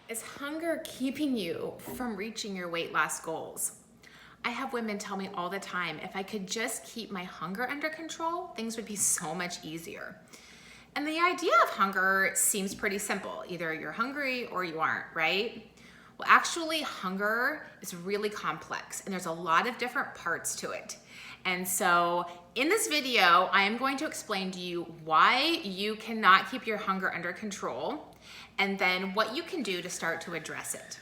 Is hunger keeping you from reaching your weight loss goals? I have women tell me all the time, if I could just keep my hunger under control, things would be so much easier. And the idea of hunger seems pretty simple. Either you're hungry or you aren't, right? Well, actually, hunger is really complex and there's a lot of different parts to it. And so in this video, I am going to explain to you why you cannot keep your hunger under control and then what you can do to start to address it.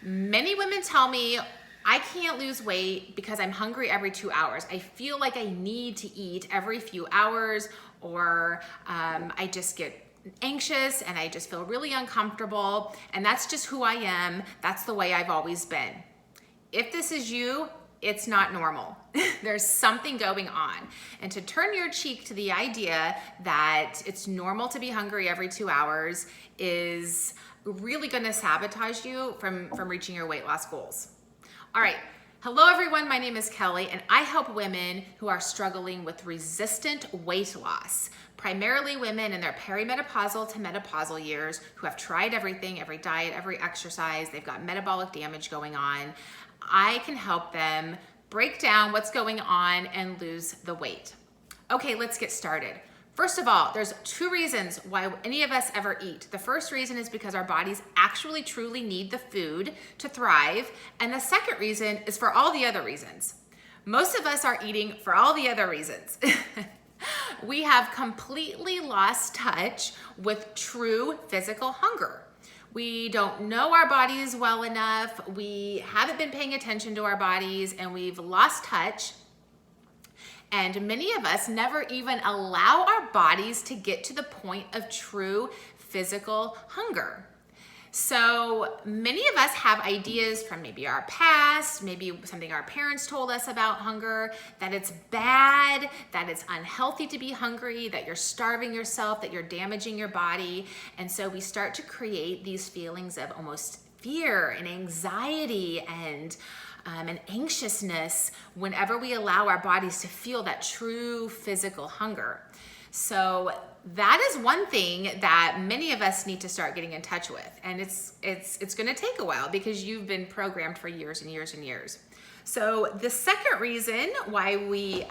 Many women tell me, I can't lose weight because I'm hungry every 2 hours. I feel like I need to eat every few hours, or I just get anxious and I just feel really uncomfortable, and that's just who I am. That's the way I've always been. If this is you, it's not normal. There's something going on. And to turn your cheek to the idea that it's normal to be hungry every 2 hours is really gonna sabotage you from reaching your weight loss goals. All right, hello everyone, my name is Kelly and I help women who are struggling with resistant weight loss, primarily women in their perimenopausal to menopausal years who have tried everything, every diet, every exercise, they've got metabolic damage going on. I can help them break down what's going on and lose the weight. Okay, let's get started. First of all, there's 2 reasons why any of us ever eat. The first reason is because our bodies actually truly need the food to thrive. And the second reason is for all the other reasons. Most of us are eating for all the other reasons. We have completely lost touch with true physical hunger. We don't know our bodies well enough. We haven't been paying attention to our bodies and we've lost touch. And many of us never even allow our bodies to get to the point of true physical hunger. So many of us have ideas from maybe our past, maybe something our parents told us about hunger, that it's bad, that it's unhealthy to be hungry, that you're starving yourself, that you're damaging your body. And so we start to create these feelings of almost fear and anxiety and anxiousness whenever we allow our bodies to feel that true physical hunger. So that is one thing that many of us need to start getting in touch with. And it's gonna take a while because you've been programmed for years and years and years. So the second reason why we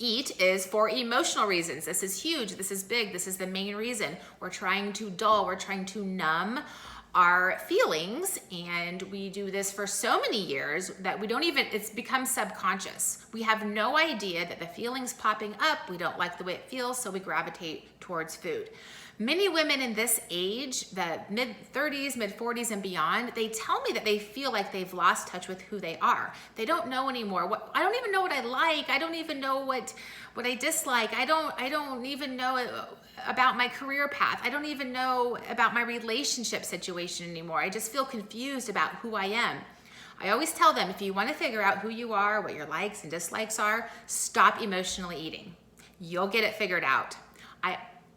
eat is for emotional reasons. This is huge, this is big, this is the main reason. We're trying to dull, we're trying to numb our feelings, and we do this for so many years that we don't even, it's become subconscious. We have no idea that the feelings popping up, we don't like the way it feels, so we gravitate towards food. Many women in this age, the mid-30s, mid-40s and beyond, they tell me that they feel like they've lost touch with who they are. They don't know anymore. I don't even know what I like. I don't even know what I dislike. I don't even know about my career path. I don't even know about my relationship situation anymore. I just feel confused about who I am. I always tell them, if you want to figure out who you are, what your likes and dislikes are, stop emotionally eating. You'll get it figured out.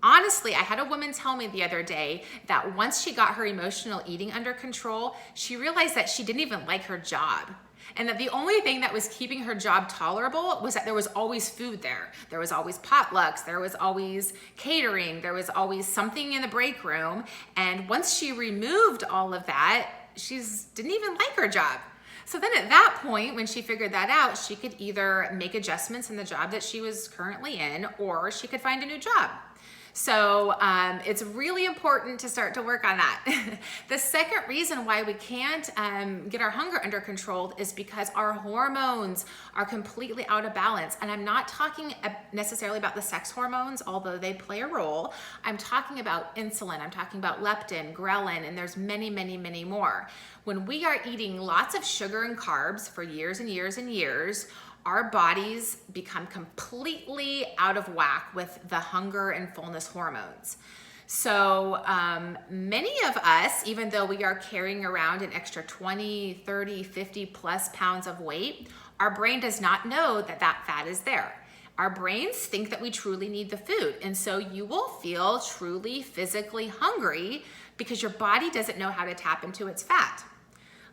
Honestly, I had a woman tell me the other day that once she got her emotional eating under control, she realized that she didn't even like her job. And that the only thing that was keeping her job tolerable was that there was always food there. There was always potlucks, there was always catering, there was always something in the break room. And once she removed all of that, she didn't even like her job. So then at that point, when she figured that out, she could either make adjustments in the job that she was currently in, or she could find a new job. So it's really important to start to work on that. The second reason why we can't get our hunger under control is because our hormones are completely out of balance. And I'm not talking necessarily about the sex hormones, although they play a role. I'm talking about insulin, I'm talking about leptin, ghrelin, and there's many, many, many more. When we are eating lots of sugar and carbs for years and years and years, our bodies become completely out of whack with the hunger and fullness hormones. So many of us, even though we are carrying around an extra 20, 30, 50 plus pounds of weight, our brain does not know that that fat is there. Our brains think that we truly need the food. And so you will feel truly physically hungry because your body doesn't know how to tap into its fat.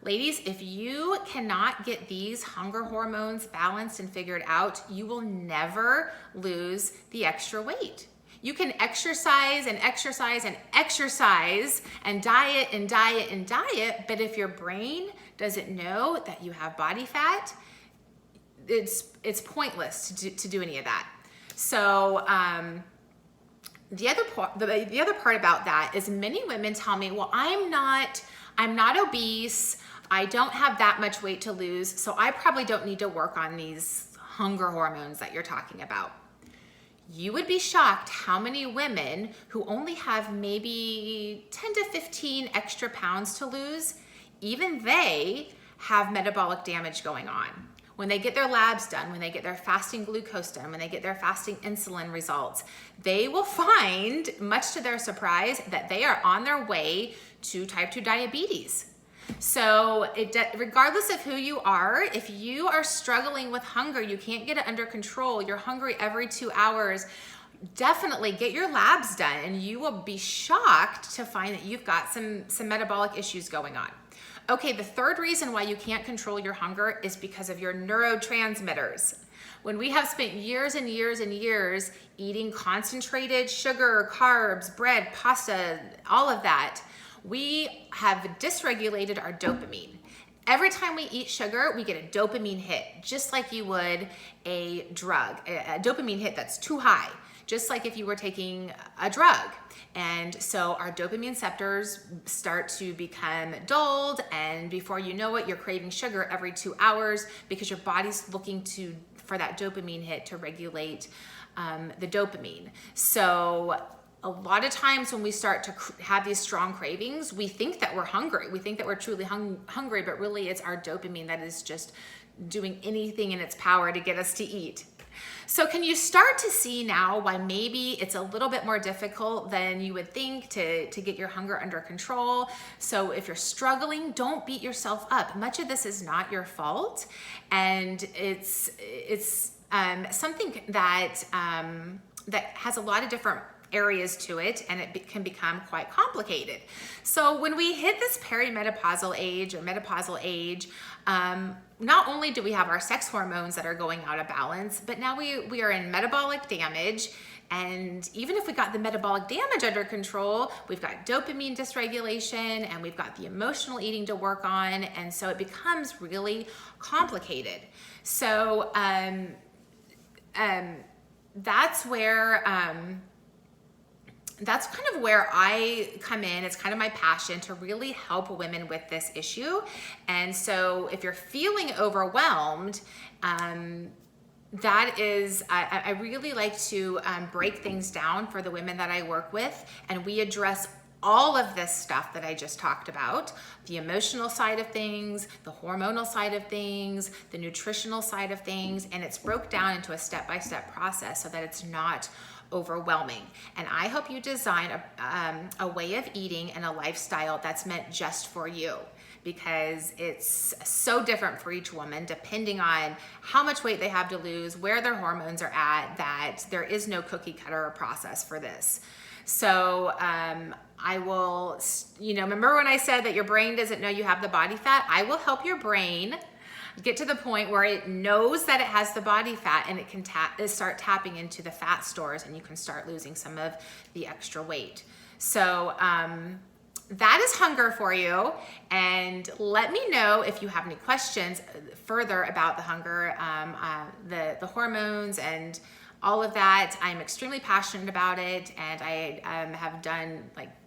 Ladies, if you cannot get these hunger hormones balanced and figured out, you will never lose the extra weight. You can exercise and exercise and exercise and diet and diet and diet, but if your brain doesn't know that you have body fat, it's pointless to do any of that. So the other part about that is many women tell me, well, I'm not obese. I don't have that much weight to lose, so I probably don't need to work on these hunger hormones that you're talking about. You would be shocked how many women who only have maybe 10 to 15 extra pounds to lose, even they have metabolic damage going on. When they get their labs done, when they get their fasting glucose done, when they get their fasting insulin results, they will find, much to their surprise, that they are on their way to type 2 diabetes. So regardless of who you are, if you are struggling with hunger, you can't get it under control, you're hungry every 2 hours, definitely get your labs done and you will be shocked to find that you've got some metabolic issues going on. Okay, the third reason why you can't control your hunger is because of your neurotransmitters. When we have spent years and years and years eating concentrated sugar, carbs, bread, pasta, all of that, we have dysregulated our dopamine. Every time we eat sugar, we get a dopamine hit, just like you would a drug, a dopamine hit that's too high, just like if you were taking a drug. And so our dopamine receptors start to become dulled, and before you know it, you're craving sugar every 2 hours because your body's looking for that dopamine hit to regulate the dopamine. So a lot of times when we start to have these strong cravings, we think that we're hungry. We think that we're truly hungry, but really it's our dopamine that is just doing anything in its power to get us to eat. So can you start to see now why maybe it's a little bit more difficult than you would think to get your hunger under control? So if you're struggling, don't beat yourself up. Much of this is not your fault, and it's something that that has a lot of different areas to it, and it can become quite complicated. So when we hit this perimenopausal age or menopausal age, not only do we have our sex hormones that are going out of balance, but now we are in metabolic damage. And even if we got the metabolic damage under control, we've got dopamine dysregulation and we've got the emotional eating to work on. And so it becomes really complicated. So that's kind of where I come in. It's kind of my passion to really help women with this issue. And so if you're feeling overwhelmed, that is, I really like to break things down for the women that I work with, and we address all of this stuff that I just talked about, the emotional side of things, the hormonal side of things, the nutritional side of things, and it's broke down into a step-by-step process so that it's not overwhelming. And I hope you design a way of eating and a lifestyle that's meant just for you, because it's so different for each woman depending on how much weight they have to lose, where their hormones are at, that there is no cookie cutter process for this. So I will, remember when I said that your brain doesn't know you have the body fat? I will help your brain get to the point where it knows that it has the body fat, and it can start tapping into the fat stores, and you can start losing some of the extra weight. So that is hunger for you. And let me know if you have any questions further about the hunger, the hormones and all of that. I'm extremely passionate about it, and I have done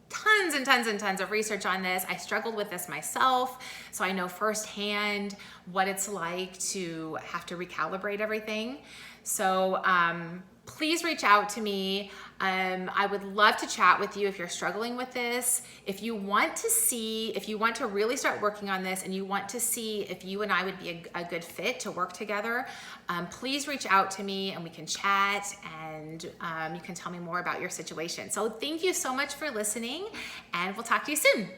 tons and tons and tons of research on this. I struggled with this myself, so I know firsthand what it's like to have to recalibrate everything. So please reach out to me. I would love to chat with you if you're struggling with this. If you want to really start working on this, and you want to see if you and I would be a good fit to work together, please reach out to me and we can chat, and you can tell me more about your situation. So thank you so much for listening, and we'll talk to you soon.